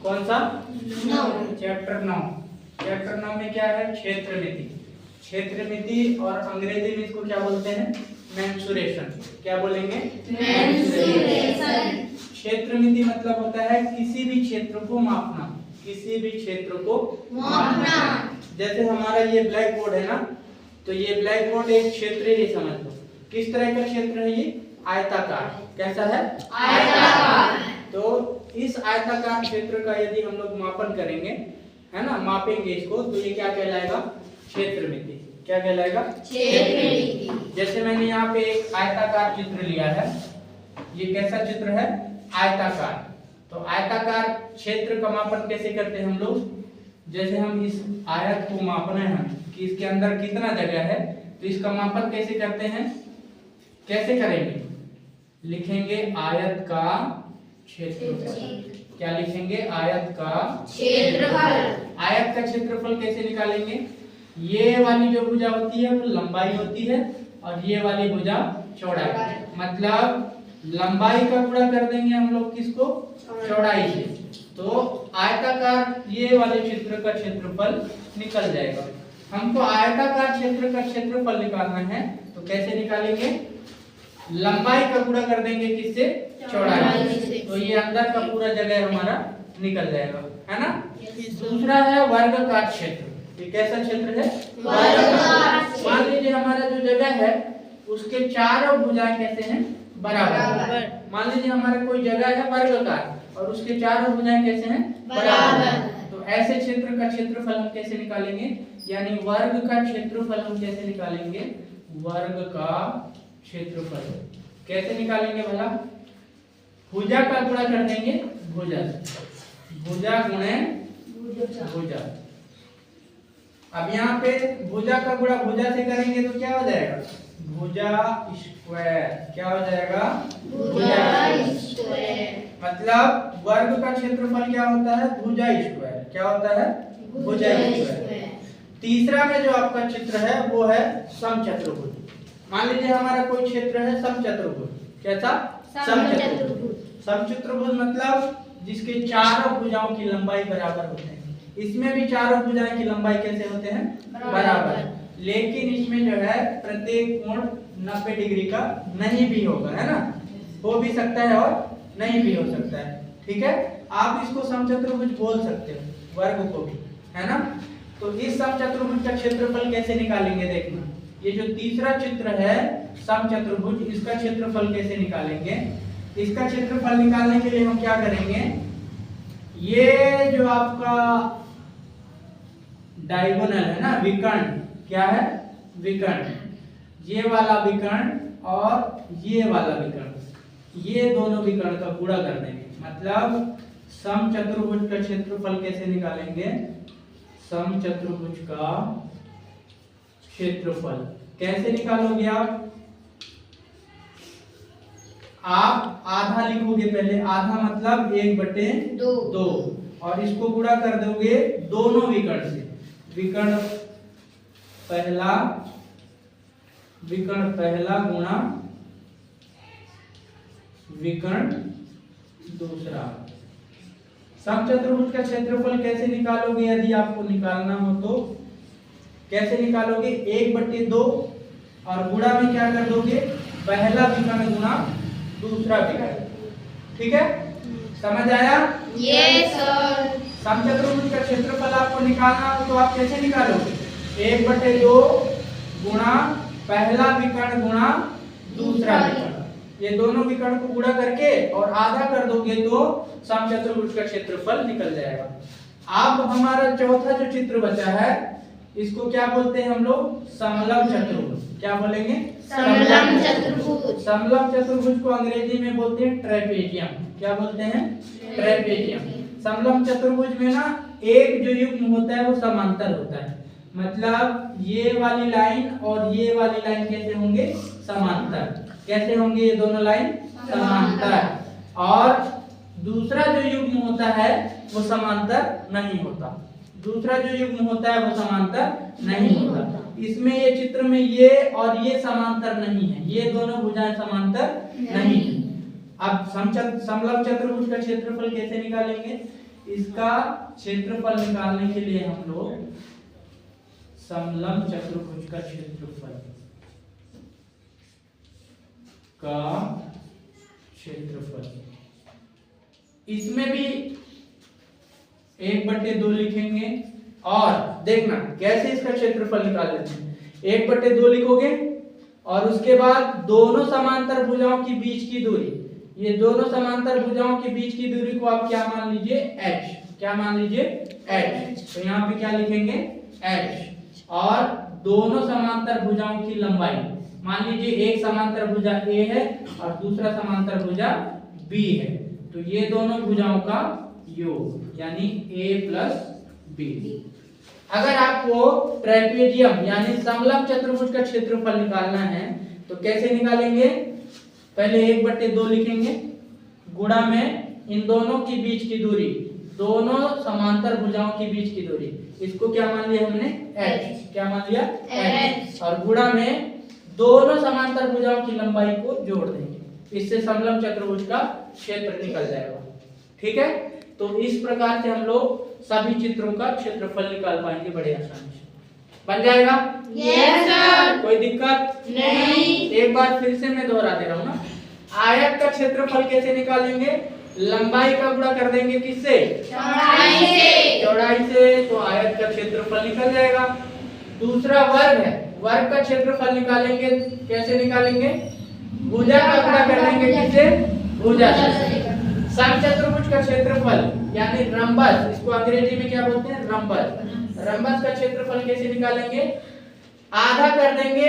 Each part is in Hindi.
कौन सा? चैप्टर 9। चैप्टर 9 में क्या है? क्षेत्र मिति। क्षेत्र मिति और अंग्रेजी में इसको क्या बोलते हैं? मेंसुरेशन। क्या बोलेंगे? मेंसुरेशन। क्षेत्र मिति मतलब होता है किसी भी क्षेत्र को मापना, किसी भी क्षेत्र को मापना। जैसे हमारा ये ब्लैक बोर्ड है ना, तो ये ब्लैक बोर्ड एक क्षेत्र ही समझ लो। किस तरह का क्षेत्र है ये? आयताकार। कैसा है? आयताकार। तो इस आयताकार क्षेत्र का यदि हम लोग मापन करेंगे, है ना, मापेंगे इसको, तो ये क्या कहलाएगा? क्षेत्र मिति। क्या कहलाएगा? क्षेत्र मिति। जैसे मैंने यहाँ पे एक आयताकार चित्र लिया है, ये कैसा चित्र है? आयताकार। तो आयताकार क्षेत्र का मापन कैसे करते हैं हम लोग? जैसे हम इस आयत को मापना है कि इसके अंदर कितना जगह है, तो इसका मापन कैसे करते हैं? कैसे करेंगे? लिखेंगे आयत का क्षेत्रफल। क्या लिखेंगे? आयत का क्षेत्रफल। आयत का क्षेत्रफल कैसे निकालेंगे? ये वाली जो भुजा होती है वो लंबाई होती है और ये वाली भुजा चौड़ाई। मतलब लंबाई का गुणा कर देंगे हम लोग किसको? चौड़ाई से। तो आयताकार ये वाले क्षेत्र का क्षेत्रफल निकल जाएगा। हमको आयताकार क्षेत्र का क्षेत्रफल निकालना है, तो कैसे निकालेंगे? लंबाई का गुणा कर देंगे किससे? चौड़ाई से। तो ये अंदर का पूरा जगह हमारा निकल जाएगा, है ना। दूसरा है वर्गाकार क्षेत्र। ये कैसा क्षेत्र है? वर्गाकार। मान लीजिए हमारा जो जगह है उसके चारों भुजाएं कैसे हैं? बराबर। मान लीजिए हमारा कोई जगह है वर्गाकार और उसके चारों भुजाएं कैसे हैं? बराबर। तो ऐसे क्षेत्र का क्षेत्रफल हम कैसे निकालेंगे? यानी वर्ग का क्षेत्रफल हम कैसे निकालेंगे? वर्ग का क्षेत्रफल कैसे निकालेंगे भला? भुजा का गुणा कर देंगे भुजा से। भुजा गुणे भुजा। अब यहाँ पे भुजा का गुणा भुजा से करेंगे तो क्या हो जाएगा? भुजा स्क्वायर। क्या हो जाएगा? भुजा स्क्वायर। मतलब वर्ग का क्षेत्रफल क्या होता है? भुजा स्क्वायर। क्या होता है? भुजा स्क्वायर। तीसरा में जो आपका चित्र है वो है समचतुर्भुज। मान लीजिए हमारा कोई क्षेत्र है समचतुर्भुज। कैसा? समचतुर्भुज। समचतुर्भुज मतलब जिसके चारों भुजाओं की लंबाई बराबर होते हैं। इसमें भी चारों भुजाएं की लंबाई कैसे होते हैं? बराबर। लेकिन इसमें जो है प्रत्येक कोण 90 डिग्री का नहीं भी होगा, है ना। हो भी सकता है और नहीं भी हो सकता है, ठीक है। आप इसको समचतुर्भुज बोल सकते हो, वर्ग को भी, है ना। तो इस समचतुर्भुज का क्षेत्रफल कैसे निकालेंगे? देखना, ये जो तीसरा चित्र है समचतुर्भुज, इसका क्षेत्रफल कैसे निकालेंगे? इसका क्षेत्रफल निकालने के लिए हम क्या करेंगे? ये जो आपका डायगोनल है ना, विकर्ण, क्या है? विकर्ण। ये वाला विकर्ण और ये वाला विकर्ण, ये दोनों विकर्ण का गुणा कर देंगे। मतलब समचतुर्भुज का क्षेत्रफल कैसे निकालेंगे? समचतुर्भुज का क्षेत्रफल कैसे निकालोगे आप आधा लिखोगे पहले। आधा मतलब 1/2 और इसको गुणा कर दोगे दोनों विकर्ण से। विकर्ण पहला गुणा विकर्ण दूसरा। समचतुर्भुज का क्षेत्रफल कैसे निकालोगे? यदि आपको निकालना हो तो कैसे निकालोगे? 1/2 और गुणा में क्या कर दोगे? पहला विकर्ण गुणा दूसरा विकर्ण। ठीक है, समझ आया? Yes sir. समचतुर्भुज का क्षेत्रफल आपको निकालना हो तो आप कैसे निकालोगे? 1/2 गुणा पहला विकर्ण गुणा दूसरा विकर्ण। ये दोनों विकर्ण को गुणा करके और आधा कर दोगे तो समचतुर्भुज का क्षेत्रफल निकल जाएगा। अब हमारा चौथा जो चित्र बचा है इसको क्या बोलते हैं हम लोग? समलंब चतुर्भुज। क्या बोलेंगे? समलंब चतुर्भुज। समलंब चतुर्भुज को अंग्रेजी में बोलते हैं ट्रेपेजियम। क्या बोलते हैं? ट्रेपेजियम। समलंब चतुर्भुज में ना एक जो युग्म होता है वो समांतर होता है। मतलब ये वाली लाइन और ये वाली लाइन कैसे होंगे? समांतर। कैसे होंगे ये दोनों लाइन? समांतर। और दूसरा जो युग्म होता है वो समांतर नहीं होता। दूसरा जो युग्म होता है वो समांतर नहीं होता। इसमें ये चित्र में ये और ये समांतर नहीं है, ये दोनों भुजाएं समांतर नहीं है। अब समलंब चतुर्भुज का क्षेत्रफल कैसे निकालेंगे? इसका क्षेत्रफल निकालने के लिए हम लोग समलंब चतुर्भुज का क्षेत्रफल इसमें भी 1/2 लिखेंगे। और देखना कैसे इसका क्षेत्रफल निकाल लेते हैं। 1/2 लिखोगे और उसके बाद दोनों समांतर भुजाओं के बीच की दूरी, ये दोनों समांतर भुजाओं के बीच की दूरी को आप क्या मान लीजिए, h। क्या मान लीजिए, h। तो यहाँ पे क्या लिखेंगे, h। और दोनों समांतर भुजाओं की लंबाई, मान लीजिए एक समांतर भुजा a है और दूसरा समांतर भुजा b है, तो ये दोनों भुजाओं का योग यानी a + b। अगर आपको ट्रेपेजियम यानी समलंब चतुर्भुज का क्षेत्रफल निकालना है तो कैसे निकालेंगे, पहले 1/2 लिखेंगे, गुणा में इन दोनों के बीच की दूरी, दोनों समांतर भुजाओं के बीच की दूरी, इसको क्या मान लिया हमने, h। क्या मान लिया, h। और गुणा में दोनों समांतर भुजाओं की लंबाई को जोड़ देंगे, इससे समलंब चतुर्भुज का क्षेत्र निकल जाएगा। ठीक है, तो इस प्रकार से हम लोग सभी चित्रों का क्षेत्रफल निकाल पाएंगे बड़े आसानी से। बन जाएगा? Yes sir. कोई दिक्कत नहीं। एक बार फिर से मैं दोहरा दे रहा हूँ ना। आयत का क्षेत्रफल कैसे निकालेंगे, लंबाई का गुणा कर देंगे किससे, चौड़ाई से। चौड़ाई से, तो आयत का क्षेत्रफल निकल जाएगा। दूसरा वर्ग है, वर्ग का क्षेत्रफल निकालेंगे, कैसे निकालेंगे, भुजा का गुणा कर देंगे किससे, भुजा से। समचतुर्भुज का क्षेत्रफल यानी रंबस, इसको अंग्रेजी में क्या बोलते हैं, रंबस। रंबस का क्षेत्रफल कैसे निकालेंगे, आधा कर देंगे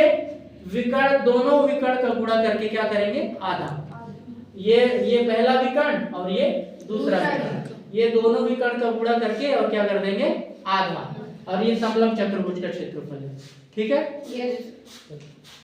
विकर्ण, दोनों विकर्ण का गुणा करके क्या करेंगे, आधा। ये पहला विकर्ण और ये दूसरा विकर्ण, ये दोनों विकर्ण का गुणा करके और क्या कर देंगे, आधा। और ये समलंब चतुर्भुज का क्षेत्रफल है। ठीक है। यस।